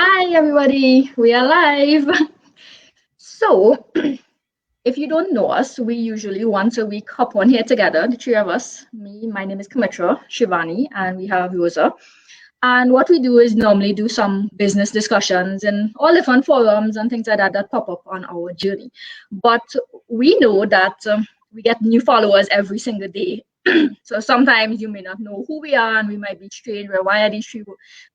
Hi, everybody. We are live. So, if you don't know us, we usually once a week hop on here together, the three of us. My name is Kamitra, Siobhani, and we have Rosa. And what we do is normally do some business discussions and all different forums and things like that that pop up on our journey. But we know that we get new followers every single day. So sometimes you may not know who we are, and we might be strange. Well, why are these three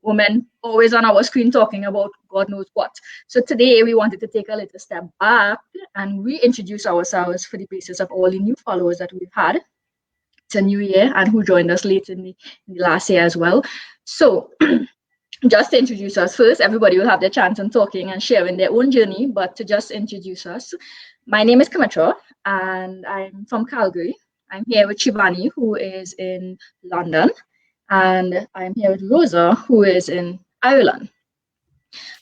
women always on our screen talking about God knows what? So today we wanted to take a little step back and reintroduce ourselves for the basis of all the new followers that we've had. It's a new year and who joined us late in the last year as well. So just to introduce us first, everybody will have their chance on talking and sharing their own journey. But to just introduce us, my name is Kamitra and I'm from Calgary. I'm here with Siobhani, who is in London, and I'm here with Rosa, who is in Ireland.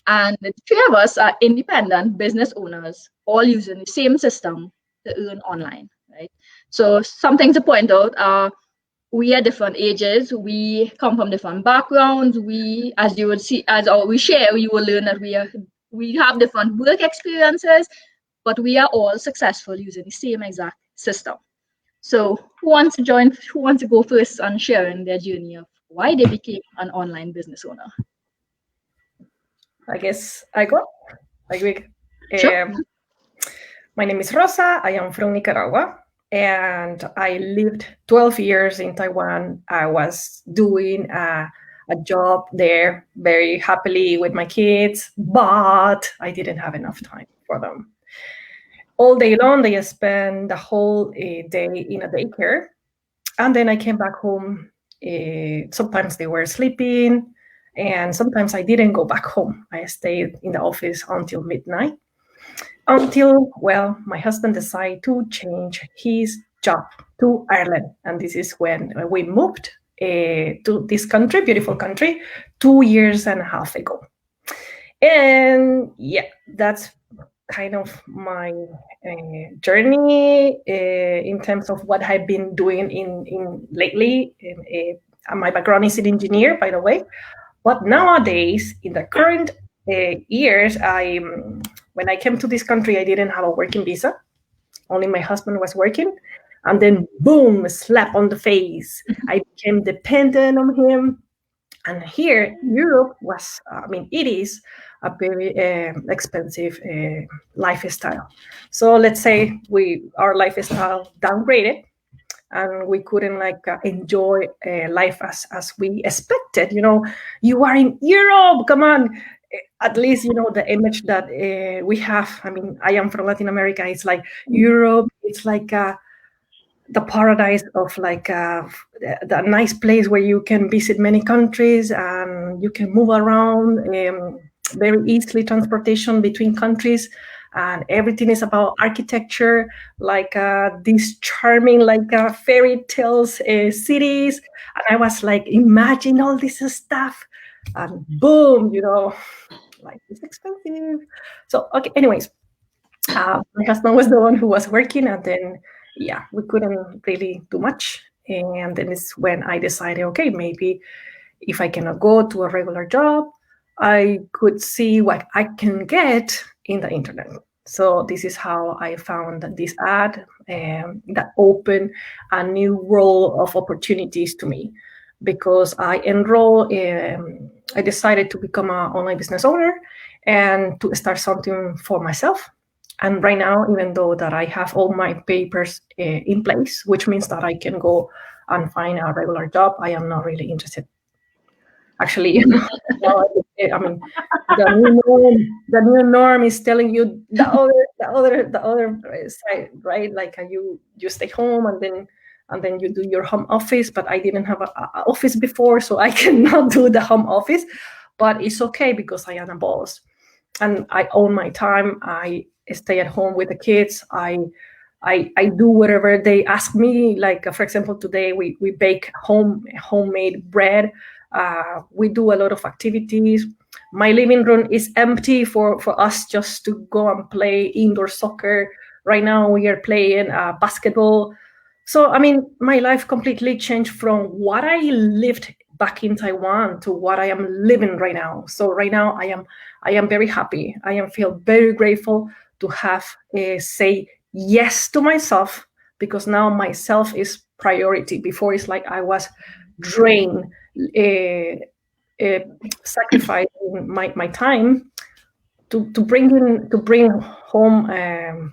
And the three of us are independent business owners, all using the same system to earn online, right? So something to point out are we are different ages, we come from different backgrounds, we, as you would see, we share, you will learn that we have different work experiences, but we are all successful using the same exact system. So who wants to join? Who wants to go first on sharing their journey of why they became an online business owner? I guess I go. Sure. My name is Rosa. I am from Nicaragua, and I lived 12 years in Taiwan. I was doing a job there very happily with my kids, but I didn't have enough time for them. All day long, they spent the whole day in a daycare. And then I came back home. Sometimes they were sleeping, and sometimes I didn't go back home. I stayed in the office until midnight. Until, well, my husband decided to change his job to Ireland. And this is when we moved to this country, beautiful country, 2 years and a half ago. And yeah, that's kind of my journey in terms of what I've been doing in lately. My background is an engineer, by the way, but nowadays, in the current years, when I came to this country, I didn't have a working visa. Only my husband was working, and then boom, slap on the face. I became dependent on him. And here, Europe it is a very expensive lifestyle. So let's say our lifestyle downgraded, and we couldn't enjoy life as we expected. You are in Europe, come on. At least the image that we have. I mean, I am from Latin America. It's like Europe. It's like the paradise of the nice place where you can visit many countries and you can move around very easily, transportation between countries, and everything is about architecture, these charming fairy tales cities. And I was imagine all this stuff, and boom, it's expensive. So okay, anyways, my husband was the one who was working, and then we couldn't really do much. And then it's when I decided, okay, maybe if I cannot go to a regular job, I could see what I can get in the internet. So this is how I found this ad that opened a new world of opportunities to me, because I decided to become an online business owner and to start something for myself. And right now, even though that I have all my papers in place, which means that I can go and find a regular job, I am not really interested. Actually, I mean, the new norm is telling you the other side, right? You stay home and then you do your home office. But I didn't have an office before, so I cannot do the home office. But it's okay because I am a boss and I own my time. I stay at home with the kids. I do whatever they ask me. For example, today we bake homemade bread. We do a lot of activities. My living room is empty for us just to go and play indoor soccer. Right now we are playing basketball. So, I mean, my life completely changed from what I lived back in Taiwan to what I am living right now. So right now I am very happy. I am feel very grateful to have say yes to myself, because now myself is priority. Before it's like I was drained, sacrificing my time to bring home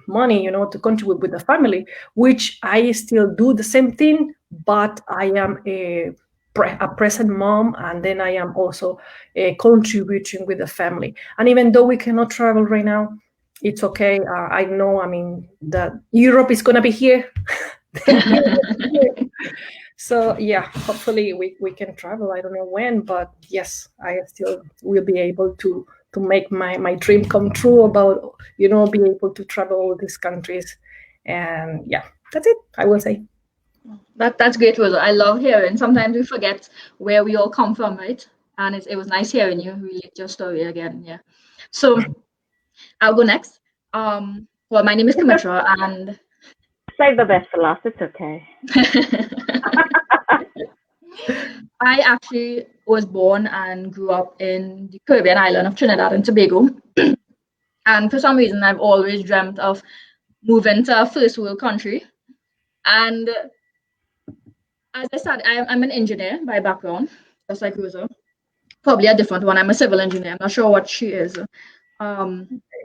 money, to contribute with the family, which I still do the same thing, but I am a present mom, and then I am also contributing with the family. And even though we cannot travel right now, it's okay. I know, I mean, that Europe is gonna be here. So yeah, hopefully we can travel. I don't know when, but yes, I still will be able to make my dream come true about, being able to travel all these countries. And yeah, that's it, I will say. That's great, Rosa. I love hearing. Sometimes we forget where we all come from, right? And it was nice hearing you relate your story again. Yeah. So I'll go next. Well, my name is Kamitra, and Save the best for last. It's okay. I actually was born and grew up in the Caribbean island of Trinidad and Tobago. And for some reason, I've always dreamt of moving to a first world country. And as I said, I'm an engineer by background, just like Rosa. Probably a different one. I'm a civil engineer. I'm not sure what she is.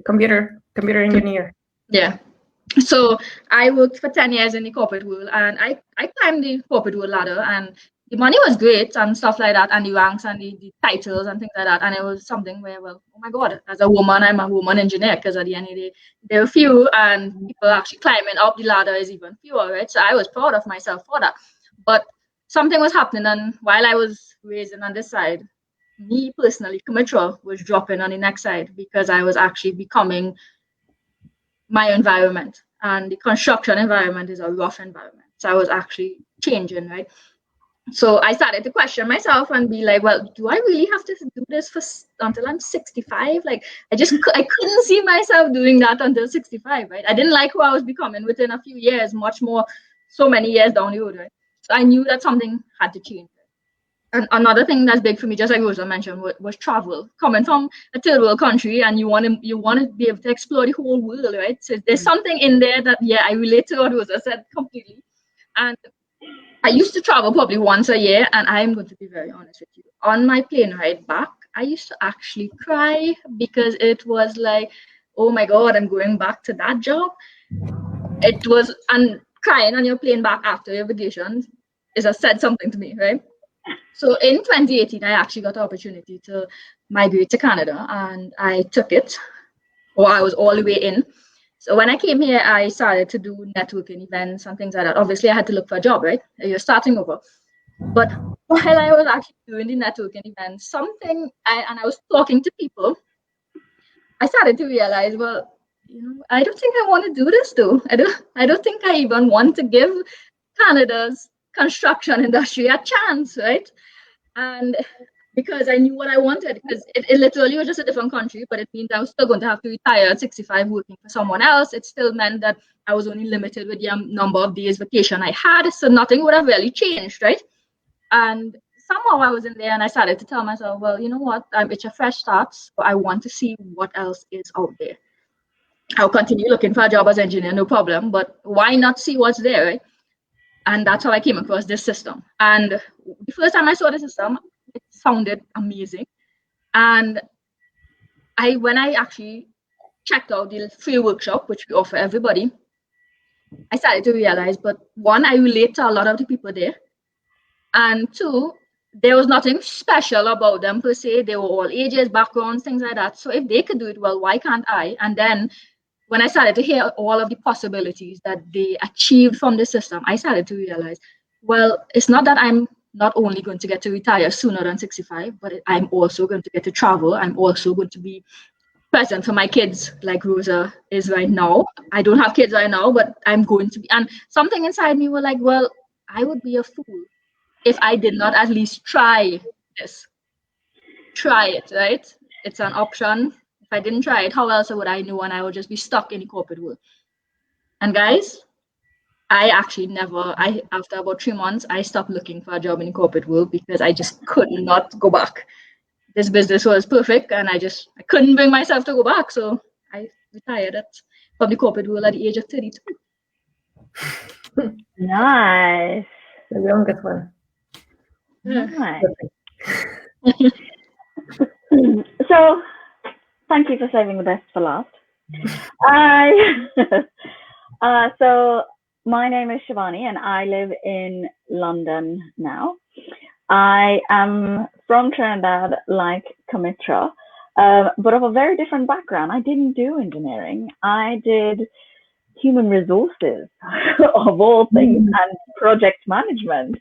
Computer engineer. Yeah. So I worked for 10 years in the corporate world, and I climbed the corporate world ladder, and the money was great and stuff like that, and the ranks and the titles and things like that. And it was something where, well, oh my God, as a woman, I'm a woman engineer, because at the end of the day, there are few, and people actually climbing up the ladder is even fewer, right? So I was proud of myself for that. But something was happening, and while I was raising on this side, me personally, Kamitra was dropping on the next side, because I was actually becoming my environment, and the construction environment is a rough environment. So I was actually changing, right? So I started to question myself and be like, well, do I really have to do this until I'm 65? Like, I couldn't see myself doing that until 65, right? I didn't like who I was becoming within a few years, much more so many years down the road, right? So I knew that something had to change. And another thing that's big for me, just like Rosa mentioned, was travel. Coming from a third world country, and you want to be able to explore the whole world, right? So there's something in there that, yeah, I relate to what Rosa said completely. And I used to travel probably once a year, and I'm going to be very honest with you. On my plane ride back, I used to actually cry, because it was like, oh my God, I'm going back to that job. It was, and crying on your plane back after your vacation said something to me, right? So in 2018, I actually got the opportunity to migrate to Canada, and I took it, or I was all the way in. So when I came here, I started to do networking events and things like that. Obviously, I had to look for a job, right? You're starting over. But while I was actually doing the networking events, I was talking to people, I started to realize, well, I don't think I want to do this though. I don't think I even want to give Canada's construction industry a chance, right? And because I knew what I wanted, because it literally was just a different country, but it means I was still going to have to retire at 65 working for someone else. It still meant that I was only limited with the number of days vacation I had, so nothing would have really changed, right? And somehow I was in there, and I started to tell myself, well, you know what, it's a fresh start, so I want to see what else is out there. I'll continue looking for a job as engineer, no problem, but why not see what's there, right? And that's how I came across this system. And the first time I saw the system, it sounded amazing. And when I actually checked out the free workshop, which we offer everybody, I started to realize, but one, I relate to a lot of the people there. And two, there was nothing special about them per se. They were all ages, backgrounds, things like that. So if they could do it well, why can't I? And then when I started to hear all of the possibilities that they achieved from the system, I started to realize, well, it's not that I'm not only going to get to retire sooner than 65, but I'm also going to get to travel. I'm also going to be present for my kids, like Rosa is right now. I don't have kids right now, but I'm going to be. And something inside me were like, well, I would be a fool if I did not at least try this. Try it, right? It's an option. If I didn't try it, how else would I know? And I would just be stuck in the corporate world. And guys, I actually never, after about 3 months, I stopped looking for a job in the corporate world because I just could not go back. This business was perfect and I couldn't bring myself to go back. So I retired from the corporate world at the age of 32. Nice. The youngest one. Nice. So, thank you for saving the best for last. So my name is Siobhani and I live in London now. I am from Trinidad, like Kamitra, but of a very different background. I didn't do engineering. I did human resources of all things and project management.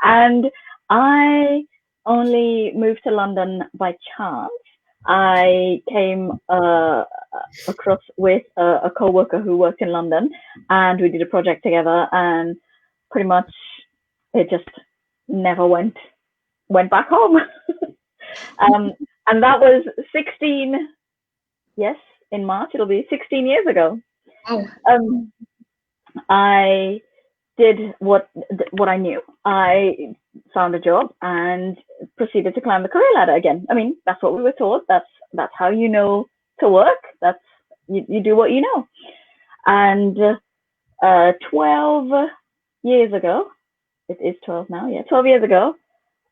And I only moved to London by chance. I came across with a co-worker who worked in London, and we did a project together, and pretty much it just never went back home. And that was 16, yes, in March, it'll be 16 years ago. Oh. I did what I knew. I found a job and proceeded to climb the career ladder again. I mean, that's what we were taught. That's how you know to work. That's you do what you know. And 12 years ago, it is 12 now, yeah, 12 years ago,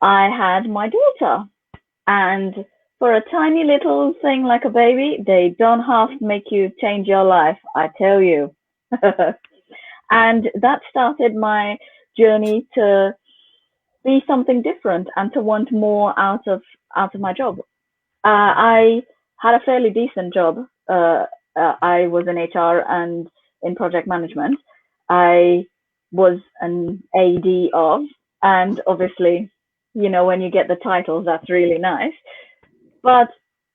I had my daughter. And for a tiny little thing like a baby, they don't have to make you change your life, I tell you. And that started my journey to be something different and to want more out of my job. I had a fairly decent job. I was in HR and in project management. I was an AD of, and obviously, you know, when you get the titles, that's really nice. But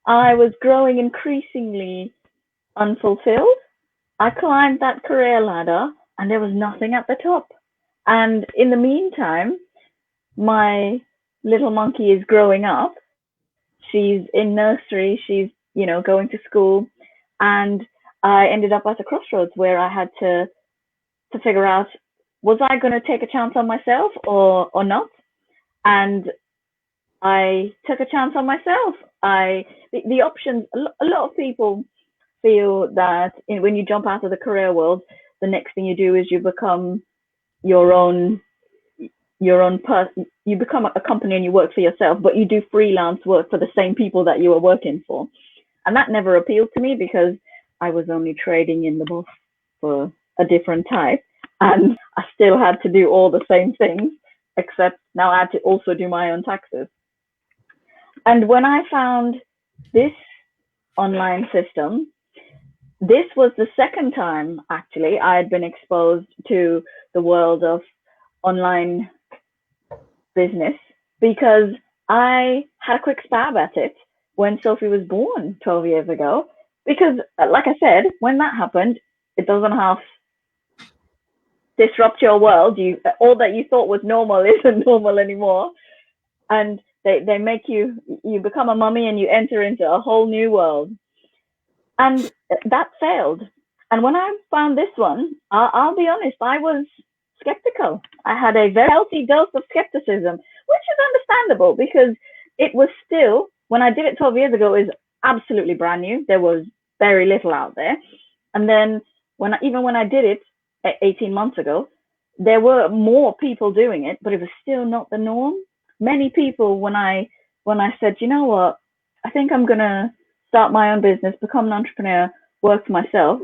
I was growing increasingly unfulfilled. I climbed that career ladder and there was nothing at the top. And in the meantime, my little monkey is growing up. She's in nursery, she's, you know, going to school. And I ended up at a crossroads where I had to figure out, was I going to take a chance on myself or not? And I took a chance on myself. The options, a lot of people feel that when you jump out of the career world, the next thing you do is you become your own person. You become a company and you work for yourself, but you do freelance work for the same people that you were working for. And that never appealed to me because I was only trading in the bus for a different type. And I still had to do all the same things, except now I had to also do my own taxes. And when I found this online system, this was the second time, actually, I had been exposed to the world of online business because I had a quick stab at it when Sophie was born 12 years ago. Because, like I said, when that happened, it doesn't have disrupt your world. All that you thought was normal isn't normal anymore. And they make you become a mummy and you enter into a whole new world. And that failed. And when I found this one, I'll be honest, I was skeptical. I had a very healthy dose of skepticism, which is understandable because it was still, when I did it 12 years ago, it was absolutely brand new. There was very little out there. And then even when I did it 18 months ago, there were more people doing it, but it was still not the norm. Many people, when I said, you know what, I think I'm going to start my own business, become an entrepreneur, work for myself,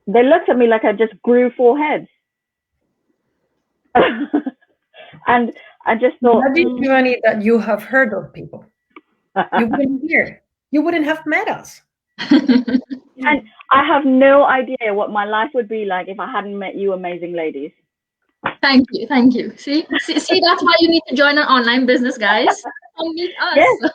they looked at me like I just grew 4 heads. And I just thought, imagine, Siobhani, that you have heard of people. You wouldn't here. You wouldn't have met us. And I have no idea what my life would be like if I hadn't met you amazing ladies. Thank you. See, that's why you need to join an online business, guys. Come meet us. Yes.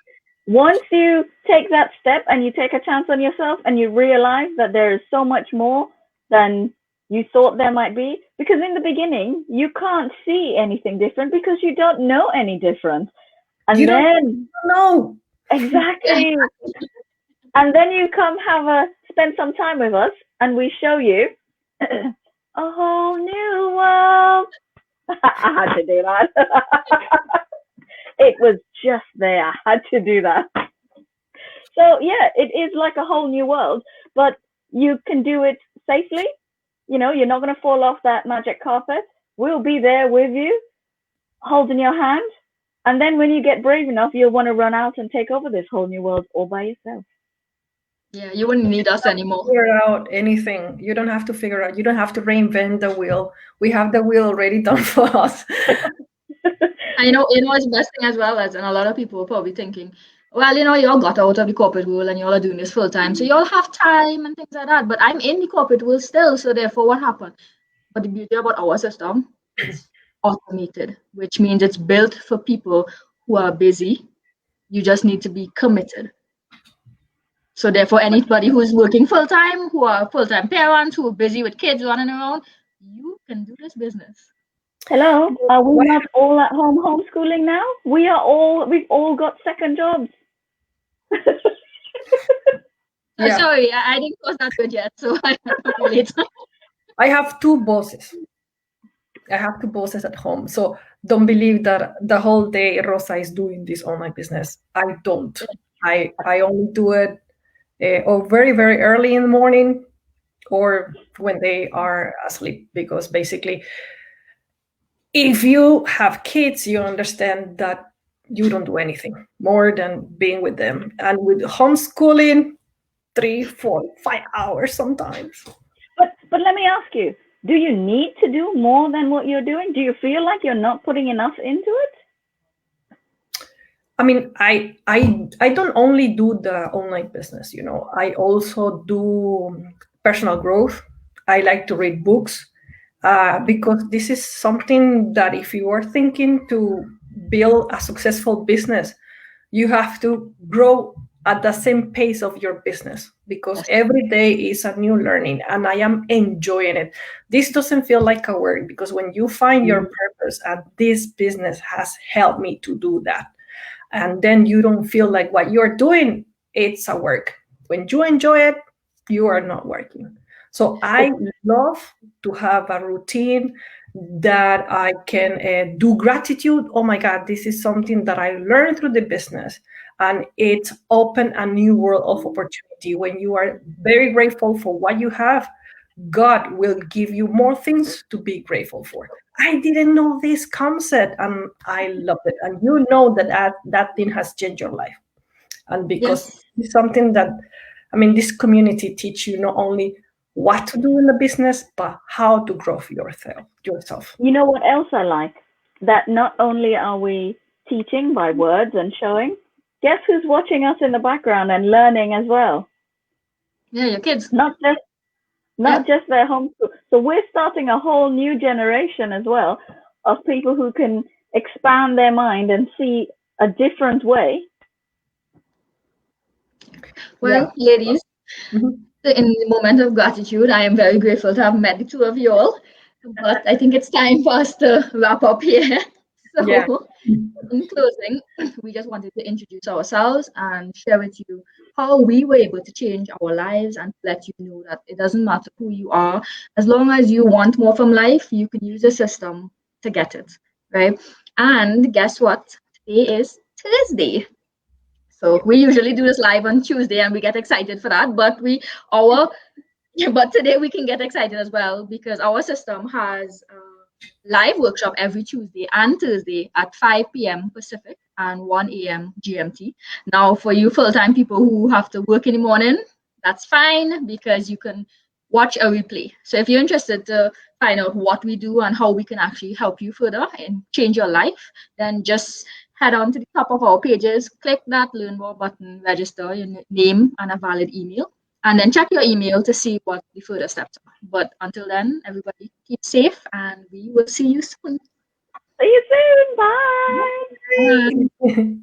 Once you take that step and you take a chance on yourself and you realize that there is so much more than you thought there might be, because in the beginning you can't see anything different because you don't know any different. And you then don't know. Exactly. And then you come spend some time with us and we show you a whole new world. I had to do that. It was just there. I had to do that. So yeah, it is like a whole new world, but you can do it safely. You know, you're not going to fall off that magic carpet. We'll be there with you, holding your hand. And then when you get brave enough, you'll want to run out and take over this whole new world all by yourself. Yeah, you wouldn't need us anymore. Figure out anything. You don't have to figure out. You don't have to reinvent the wheel. We have the wheel already done for us. I know, it's the best thing as well as, and a lot of people are probably thinking, well, y'all got out of the corporate world and y'all are doing this full time, so y'all have time and things like that. But I'm in the corporate world still, so therefore, what happened? But the beauty about our system is automated, which means it's built for people who are busy. You just need to be committed. So therefore, anybody who's working full time, who are full time parents, who are busy with kids running around, you can do this business. Hello, are we not all at home homeschooling now? We've all got second jobs. Yeah. Sorry, I didn't cross that word yet, so I don't relate. I have two bosses. I have two bosses at home. So don't believe that the whole day Rosa is doing this online business. I don't. I only do it or very, very early in the morning or when they are asleep, because basically if you have kids, you understand that you don't do anything more than being with them. And with homeschooling, 3, 4, 5 hours sometimes. But let me ask you, do you need to do more than what you're doing? Do you feel like you're not putting enough into it? I mean, I don't only do the online business, I also do personal growth. I like to read books because this is something that if you are thinking to build a successful business, you have to grow at the same pace of your business, because every day is a new learning and I am enjoying it. This doesn't feel like a work, because when you find your purpose, and this business has helped me to do that, and then you don't feel like what you're doing, it's a work. When you enjoy it, you are not working. So I love to have a routine that I can do gratitude. Oh my God, this is something that I learned through the business. And it's opened a new world of opportunity. When you are very grateful for what you have, God will give you more things to be grateful for. I didn't know this concept and I love it. And you know that thing has changed your life. And because it's something that, this community teach you not only what to do in the business, but how to grow yourself. You know what else I like? That not only are we teaching by words and showing, guess who's watching us in the background and learning as well? Yeah, your kids. Not just their homeschool. So we're starting a whole new generation as well of people who can expand their mind and see a different way. Well, ladies, in the moment of gratitude, I am very grateful to have met the two of you all. But I think it's time for us to wrap up here. So, in closing, we just wanted to introduce ourselves and share with you how we were able to change our lives and let you know that it doesn't matter who you are. As long as you want more from life, you can use the system to get it, right? And guess what? Today is Thursday. So we usually do this live on Tuesday and we get excited for that. But today we can get excited as well because our system has live workshop every Tuesday and Thursday at 5 p.m. Pacific and 1 a.m. GMT. Now, for you full-time people who have to work in the morning, that's fine because you can watch a replay. So if you're interested to find out what we do and how we can actually help you further and change your life, then just head on to the top of our pages, click that Learn More button, register your name and a valid email, and then check your email to see what the further steps are. But until then, everybody keep safe and we will see you soon. See you soon. Bye. Bye.